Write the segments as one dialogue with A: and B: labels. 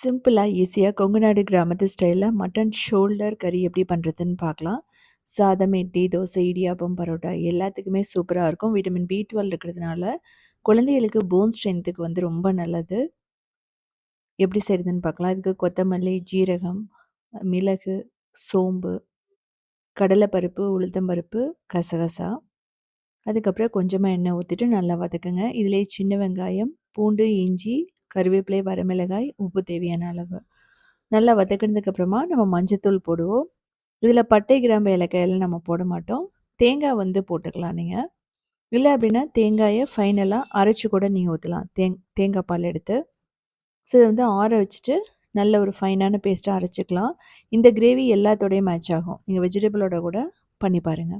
A: சிம்பிளா, ஈஸியா கொங்கு நாடு கிராமத்து ஸ்டைல்ல மட்டன் ஷோல்டர் கறி எப்படி பண்றதுன்னு பார்க்கலாம். சாதம், இட்லி, தோசை, இடியாப்பம், பரோட்டா எல்லாத்துக்குமே சூப்பரா இருக்கும். விட்டமின் B12 இருக்கிறதுனால, குழந்தைகளுக்கு போன் ஸ்ட்ரென்த்துக்கு வந்து ரொம்ப நல்லது. எப்படி செய்றதுன்னு பார்க்கலாம். இதுக்கு கொத்தமல்லி, ஜீரகம், மிளகு, சோம்பு, கடலைப்பருப்பு, உளுத்தம்பருப்பு, கசகசா, அதுக்கப்புறம் கொஞ்சமா எண்ணெய் ஊத்திட்டு நல்லா வதக்குங்க. இதிலேயே சின்ன வெங்காயம், பூண்டு, இஞ்சி, கருவேப்பிலை, வரமிளகாய், உப்பு தேவையான அளவு. நல்லா வதக்குனதுக்கு அப்புறமா நம்ம மஞ்சத்தூள் போடுவோம். இதில பட்டை, கிராம்பு, ஏலக்காய் எல்லாம் நம்ம போட மாட்டோம். தேங்காய் வந்து போட்டுக்கலாம் நீங்க. இல்ல அப்படின்னா தேங்காய ஃபைனலா அரைச்சு கூட நீங்க ஊத்தலாம். தேங்காய் பால் எடுத்து. ஸோ இத வந்து ஆற வச்சுட்டு நல்ல ஒரு ஃபைனான பேஸ்ட்டா அரைச்சுக்கலாம். இந்த கிரேவி எல்லாத்தோடயும் மேட்ச் ஆகும். நீங்க வெஜிடபிளோட கூட பண்ணி பாருங்க.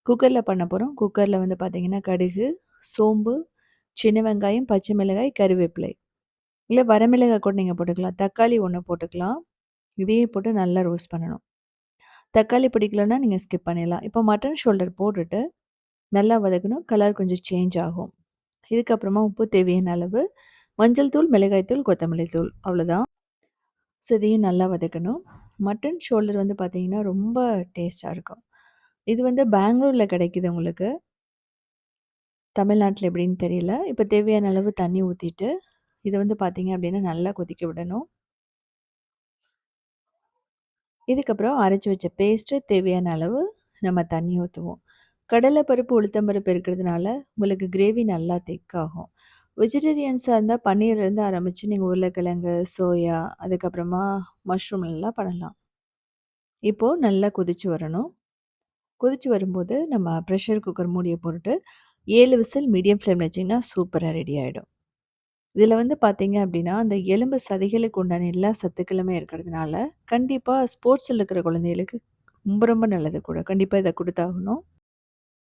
A: குக்கர்ல பண்ண போறோம். குக்கர்ல வந்து பார்த்தீங்கன்னா, கடுகு, சோம்பு, சின்ன வெங்காயம், பச்சை மிளகாய், கருவேப்பிலை. இல்ல வரமிளகாய் கூட நீங்க போட்டுக்கலாம். தக்காளி 1 போட்டுக்கலாம். இதையும் போட்டு நல்லா ரோஸ்ட் பண்ணணும். தக்காளி பிடிக்கலன்னா நீங்க ஸ்கிப் பண்ணிடலாம். இப்போ மட்டன் ஷோல்டர் போட்டுட்டு நல்லா வதக்கணும். கலர் கொஞ்சம் சேஞ்ச் ஆகும். இதுக்கப்புறமா உப்பு தேவையான அளவு, மஞ்சள் தூள், மிளகாய் தூள், கொத்தமல்லி தூள் அவ்வளோதான். ஸோ இதையும் நல்லா வதக்கணும். மட்டன் ஷோல்டர் வந்து பார்த்தீங்கன்னா, ரொம்ப டேஸ்ட்டா இருக்கும். இது வந்து பெங்களூர்ல கிடைக்குது உங்களுக்கு. தமிழ்நாட்ல எப்படின்னு தெரியல. இப்போ தேவையான அளவு தண்ணி ஊத்திட்டு, இத வந்து பார்த்தீங்க அப்படின்னா நல்லா கொதிக்க விடணும். இதுக்கப்புறம் அரைச்சு வச்ச பேஸ்ட்டு தேவையான அளவு நம்ம தண்ணி ஊத்துவோம். கடலை பருப்பு, உளுத்தம் பருப்பு இருக்கிறதுனால உங்களுக்கு கிரேவி நல்லா திக்காகும். வெஜிடேரியன்ஸா இருந்தா பன்னீர்லேருந்து ஆரம்பிச்சு நீங்க உருளைக்கிழங்கு, சோயா, அதுக்கப்புறமா மஷ்ரூம்லாம் பண்ணலாம். இப்போ நல்லா கொதிச்சு வரணும். கொதிச்சு வரும்போது நம்ம ப்ரெஷர் குக்கர் மூடிய போட்டுட்டு 7 விசில் மீடியம் ஃப்ளேம்ல வச்சீங்கன்னா சூப்பரா ரெடி ஆயிடும். இதில வந்து பார்த்தீங்க அப்படின்னா, அந்த எலும்பு சதைகளுக்கு உண்டான எல்லா சத்துக்களுமே இருக்கிறதுனால, கண்டிப்பா ஸ்போர்ட்ஸ்ல இருக்கிற குழந்தைகளுக்கு ரொம்ப ரொம்ப நல்லது கூட. கண்டிப்பா இத குடுத்தாகணும்.